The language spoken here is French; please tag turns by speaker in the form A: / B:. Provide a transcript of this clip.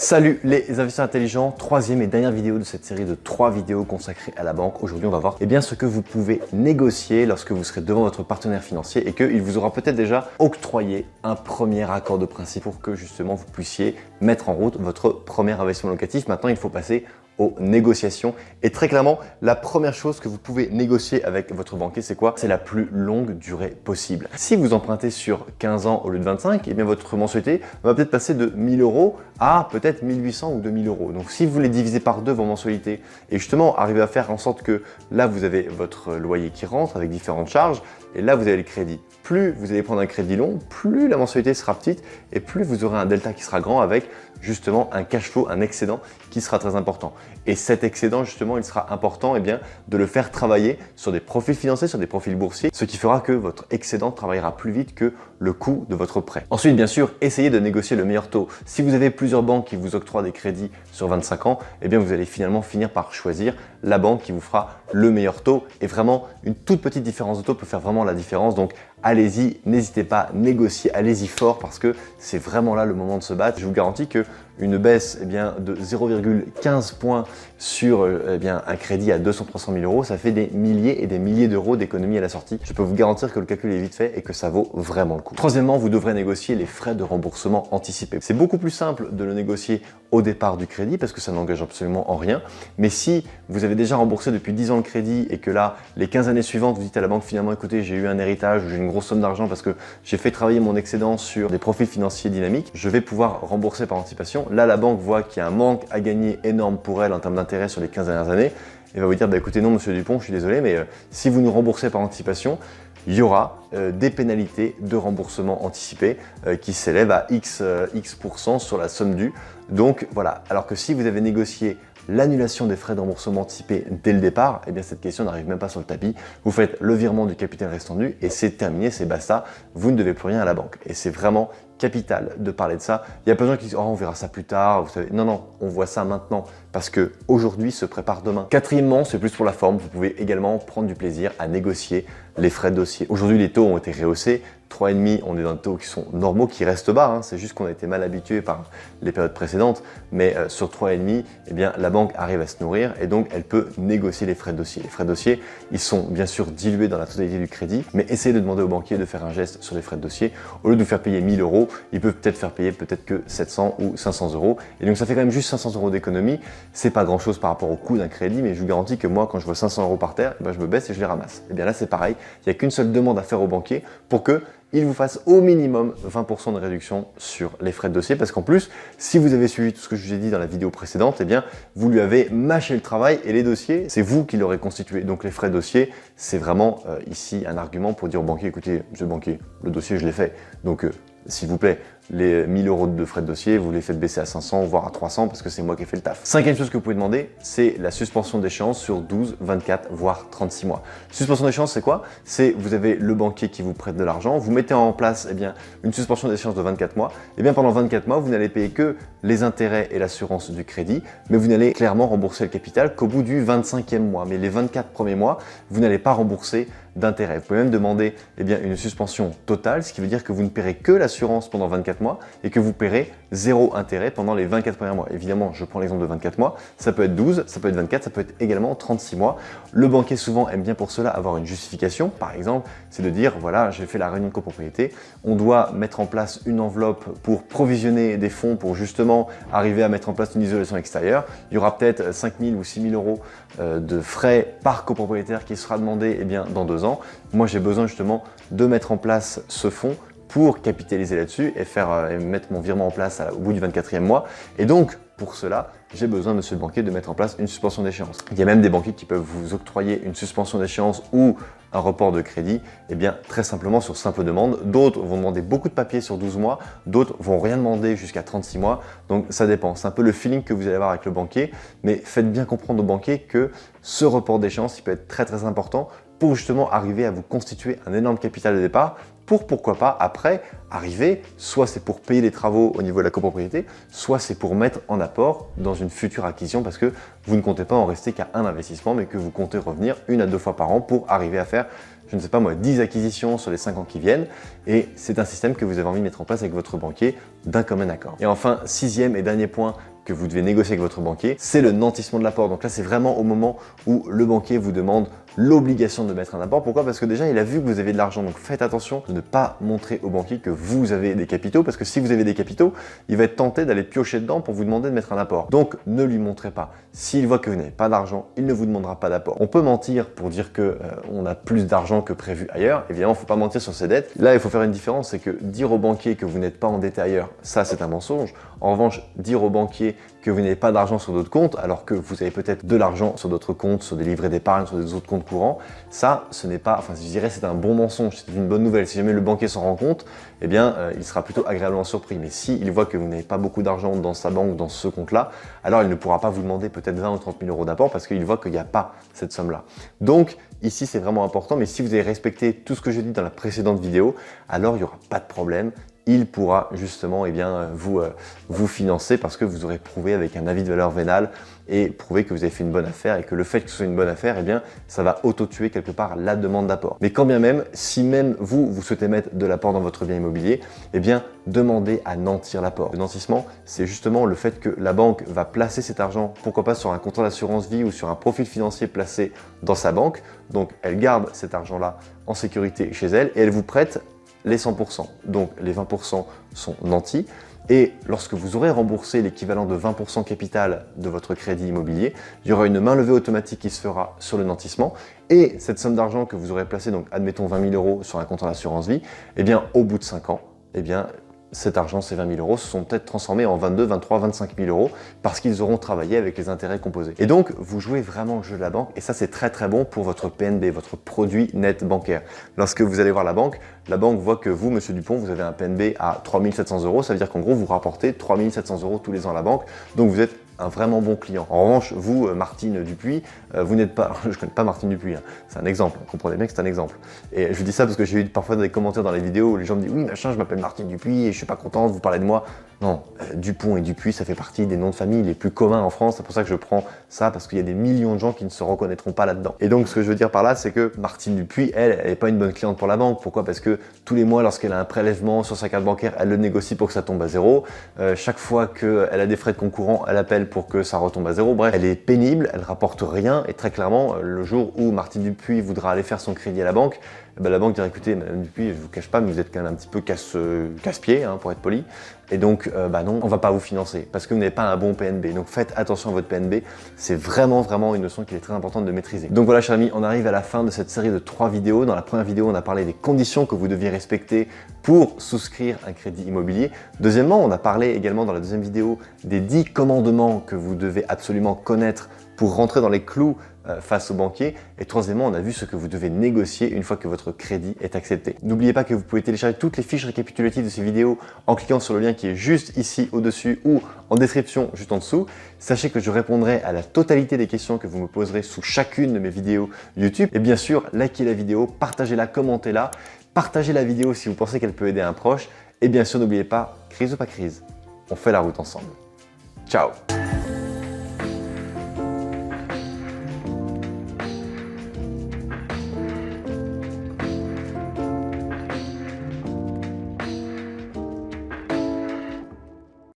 A: Salut les investisseurs intelligents, troisième et dernière vidéo de cette série de 3 vidéos consacrées à la banque. Aujourd'hui, on va voir ce que vous pouvez négocier lorsque vous serez devant votre partenaire financier et qu'il vous aura peut-être déjà octroyé un premier accord de principe pour que justement vous puissiez mettre en route votre premier investissement locatif. Maintenant, il faut passer aux négociations. Et très clairement, la première chose que vous pouvez négocier avec votre banquier, c'est quoi? C'est la plus longue durée possible. Si vous empruntez sur 15 ans au lieu de 25, eh bien votre mensualité va peut-être passer de 1000 euros à peut-être 1800 ou 2000 euros. Donc si vous voulez diviser par 2 vos mensualités et justement arriver à faire en sorte que là vous avez votre loyer qui rentre avec différentes charges et là vous avez le crédit. Plus vous allez prendre un crédit long, plus la mensualité sera petite et plus vous aurez un delta qui sera grand avec justement un cash flow, un excédent qui sera très important. Et cet excédent, justement, il sera important de le faire travailler sur des profils financiers, sur des profils boursiers, ce qui fera que votre excédent travaillera plus vite que le coût de votre prêt. Ensuite, bien sûr, essayez de négocier le meilleur taux. Si vous avez plusieurs banques qui vous octroient des crédits sur 25 ans, eh bien vous allez finalement finir par choisir la banque qui vous fera le meilleur taux. Et vraiment, une toute petite différence de taux peut faire vraiment la différence. Donc, allez-y, n'hésitez pas à négocier, allez-y fort parce que c'est vraiment là le moment de se battre. Je vous garantis que une baisse de 0,15 points sur un crédit à 200-300 000 euros, ça fait des milliers et des milliers d'euros d'économie à la sortie. Je peux vous garantir que le calcul est vite fait et que ça vaut vraiment le coup. Troisièmement, vous devrez négocier les frais de remboursement anticipés. C'est beaucoup plus simple de le négocier au départ du crédit parce que ça n'engage absolument en rien. Mais si vous avez déjà remboursé depuis 10 ans le crédit et que là, les 15 années suivantes, vous dites à la banque finalement, écoutez, j'ai eu un héritage ou j'ai une grosse somme d'argent parce que j'ai fait travailler mon excédent sur des profils financiers dynamiques, je vais pouvoir rembourser par anticipation. Là, la banque voit qu'il y a un manque à gagner énorme pour elle en termes d'intérêt sur les 15 dernières années et va vous dire, écoutez, non, monsieur Dupont, je suis désolé, mais si vous nous remboursez par anticipation, il y aura des pénalités de remboursement anticipé qui s'élèvent à X% sur la somme due. Donc voilà, alors que si vous avez négocié l'annulation des frais de remboursement anticipé dès le départ, eh bien cette question n'arrive même pas sur le tapis. Vous faites le virement du capital restant dû et c'est terminé, c'est basta. Vous ne devez plus rien à la banque. Et c'est vraiment capital de parler de ça. Il y a plein de gens qui disent « Oh, on verra ça plus tard. » Vous savez, non, on voit ça maintenant parce que aujourd'hui se prépare demain. Quatrièmement, c'est plus pour la forme. Vous pouvez également prendre du plaisir à négocier les frais de dossier. Aujourd'hui, les taux ont été rehaussés. 3,5, on est dans des taux qui sont normaux, qui restent bas. C'est juste qu'on a été mal habitué par les périodes précédentes. Mais sur 3,5, eh bien, la banque arrive à se nourrir et donc elle peut négocier les frais de dossier. Les frais de dossier, ils sont bien sûr dilués dans la totalité du crédit, mais essayez de demander au banquier de faire un geste sur les frais de dossier. Au lieu de vous faire payer 1000 euros, ils peuvent peut-être faire payer peut-être que 700 ou 500 euros. Et donc ça fait quand même juste 500 euros d'économie. C'est pas grand chose par rapport au coût d'un crédit, mais je vous garantis que moi, quand je vois 500 euros par terre, je me baisse et je les ramasse. Et bien là, c'est pareil. Il n'y a qu'une seule demande à faire au banquier pour que il vous fasse au minimum 20% de réduction sur les frais de dossier parce qu'en plus, si vous avez suivi tout ce que je vous ai dit dans la vidéo précédente, eh bien, vous lui avez mâché le travail et les dossiers, c'est vous qui l'aurez constitué. Donc les frais de dossier, c'est vraiment ici un argument pour dire au banquier, écoutez, monsieur le banquier, le dossier, je l'ai fait. Donc, s'il vous plaît, les 1000 euros de frais de dossier, vous les faites baisser à 500, voire à 300 parce que c'est moi qui ai fait le taf. Cinquième chose que vous pouvez demander, c'est la suspension d'échéance sur 12, 24, voire 36 mois. Suspension d'échéance, c'est quoi? C'est vous avez le banquier qui vous prête de l'argent, vous mettez en place une suspension d'échéance de 24 mois. Et bien pendant 24 mois, vous n'allez payer que les intérêts et l'assurance du crédit, mais vous n'allez clairement rembourser le capital qu'au bout du 25e mois. Mais les 24 premiers mois, vous n'allez pas rembourser d'intérêt. Vous pouvez même demander une suspension totale, ce qui veut dire que vous ne paierez que l'assurance pendant 24 mois et que vous paierez 0 intérêt pendant les 24 premiers mois. Évidemment, je prends l'exemple de 24 mois, ça peut être 12, ça peut être 24, ça peut être également 36 mois. Le banquier souvent aime bien pour cela avoir une justification. Par exemple, c'est de dire, voilà, j'ai fait la réunion de copropriété, on doit mettre en place une enveloppe pour provisionner des fonds pour justement arriver à mettre en place une isolation extérieure. Il y aura peut-être 5 000 ou 6 000 euros de frais par copropriétaire qui sera demandé dans 2 ans. Moi, j'ai besoin justement de mettre en place ce fonds pour capitaliser là-dessus et mettre mon virement en place au bout du 24e mois. Et donc, pour cela, j'ai besoin, monsieur le banquier, de mettre en place une suspension d'échéance. Il y a même des banquiers qui peuvent vous octroyer une suspension d'échéance ou un report de crédit, très simplement sur simple demande. D'autres vont demander beaucoup de papiers sur 12 mois, d'autres vont rien demander jusqu'à 36 mois. Donc ça dépend, c'est un peu le feeling que vous allez avoir avec le banquier, mais faites bien comprendre au banquier que ce report d'échéance, il peut être très très important pour justement arriver à vous constituer un énorme capital de départ pour pourquoi pas après arriver, soit c'est pour payer les travaux au niveau de la copropriété, soit c'est pour mettre en apport dans une future acquisition parce que vous ne comptez pas en rester qu'à un investissement mais que vous comptez revenir 1 à 2 fois par an pour arriver à faire, je ne sais pas moi, 10 acquisitions sur les 5 ans qui viennent et c'est un système que vous avez envie de mettre en place avec votre banquier d'un commun accord. Et enfin, 6e et dernier point que vous devez négocier avec votre banquier, c'est le nantissement de l'apport. Donc là, c'est vraiment au moment où le banquier vous demande l'obligation de mettre un apport. Pourquoi? Parce que déjà, il a vu que vous avez de l'argent. Donc faites attention de ne pas montrer au banquier que vous avez des capitaux, parce que si vous avez des capitaux, il va être tenté d'aller piocher dedans pour vous demander de mettre un apport. Donc ne lui montrez pas. S'il voit que vous n'avez pas d'argent, il ne vous demandera pas d'apport. On peut mentir pour dire que on a plus d'argent que prévu ailleurs. Évidemment, il ne faut pas mentir sur ses dettes. Là, il faut faire une différence, c'est que dire au banquier que vous n'êtes pas endetté ailleurs, ça c'est un mensonge. En revanche, dire au banquier que vous n'avez pas d'argent sur d'autres comptes, alors que vous avez peut-être de l'argent sur d'autres comptes, sur des livrets d'épargne, sur des autres comptes courants, ça, ce n'est pas, enfin je dirais c'est un bon mensonge, c'est une bonne nouvelle. Si jamais le banquier s'en rend compte, eh bien il sera plutôt agréablement surpris. Mais s'il voit que vous n'avez pas beaucoup d'argent dans sa banque, dans ce compte-là, alors il ne pourra pas vous demander peut-être 20 ou 30 000 euros d'apport parce qu'il voit qu'il n'y a pas cette somme-là. Donc ici c'est vraiment important, mais si vous avez respecté tout ce que j'ai dit dans la précédente vidéo, alors il n'y aura pas de problème. Il pourra justement vous financer parce que vous aurez prouvé avec un avis de valeur vénale et prouvé que vous avez fait une bonne affaire et que le fait que ce soit une bonne affaire, eh bien, ça va auto-tuer quelque part la demande d'apport. Mais quand bien même, si même vous souhaitez mettre de l'apport dans votre bien immobilier, eh bien, demandez à nantir l'apport. Le nantissement, c'est justement le fait que la banque va placer cet argent, pourquoi pas sur un contrat d'assurance vie ou sur un profil financier placé dans sa banque. Donc, elle garde cet argent-là en sécurité chez elle et elle vous prête les 100%. Donc les 20% sont nantis. Et lorsque vous aurez remboursé l'équivalent de 20% capital de votre crédit immobilier, il y aura une main levée automatique qui se fera sur le nantissement. Et cette somme d'argent que vous aurez placée, donc admettons 20 000 euros sur un contrat d'assurance vie, eh bien au bout de 5 ans, eh bien cet argent, ces 20 000 euros, se sont peut-être transformés en 22, 23, 25 000 euros parce qu'ils auront travaillé avec les intérêts composés. Et donc, vous jouez vraiment le jeu de la banque et ça, c'est très très bon pour votre PNB, votre produit net bancaire. Lorsque vous allez voir la banque voit que vous, Monsieur Dupont, vous avez un PNB à 3 700 euros. Ça veut dire qu'en gros, vous rapportez 3 700 euros tous les ans à la banque. Donc, vous êtes un vraiment bon client. En revanche, vous, Martine Dupuis, vous n'êtes pas, je ne connais pas Martine Dupuis, hein. C'est un exemple, vous comprenez bien que c'est un exemple. Et je vous dis ça parce que j'ai eu parfois des commentaires dans les vidéos où les gens me disent « Oui, machin, je m'appelle Martine Dupuis et je suis pas contente, vous parlez de moi. » Non, Dupont et Dupuis, ça fait partie des noms de famille les plus communs en France. C'est pour ça que je prends ça, parce qu'il y a des millions de gens qui ne se reconnaîtront pas là-dedans. Et donc, ce que je veux dire par là, c'est que Martine Dupuis, elle n'est pas une bonne cliente pour la banque. Pourquoi? Parce que tous les mois, lorsqu'elle a un prélèvement sur sa carte bancaire, elle le négocie pour que ça tombe à zéro. Chaque fois qu'elle a des frais de concourant, elle appelle pour que ça retombe à zéro. Bref, elle est pénible, elle rapporte rien. Et très clairement, le jour où Martine Dupuis voudra aller faire son crédit à la banque, la banque dira écoutez, Madame Dupuis, je vous cache pas, mais vous êtes quand même un petit peu casse-pied, hein, pour être poli. Et donc, non, on va pas vous financer parce que vous n'avez pas un bon PNB. Donc, faites attention à votre PNB. C'est vraiment une notion qui est très importante de maîtriser. Donc voilà, chers amis, on arrive à la fin de cette série de 3 vidéos. Dans la première vidéo, on a parlé des conditions que vous deviez respecter pour souscrire un crédit immobilier. Deuxièmement, on a parlé également dans la deuxième vidéo des 10 commandements que vous devez absolument connaître pour rentrer dans les clous face au banquier. Et troisièmement, on a vu ce que vous devez négocier une fois que votre crédit est accepté. N'oubliez pas que vous pouvez télécharger toutes les fiches récapitulatives de ces vidéos en cliquant sur le lien qui est juste ici au-dessus ou en description juste en dessous. Sachez que je répondrai à la totalité des questions que vous me poserez sous chacune de mes vidéos YouTube. Et bien sûr, likez la vidéo, partagez-la, commentez-la. Partagez la vidéo si vous pensez qu'elle peut aider un proche. Et bien sûr, n'oubliez pas, crise ou pas crise, on fait la route ensemble. Ciao!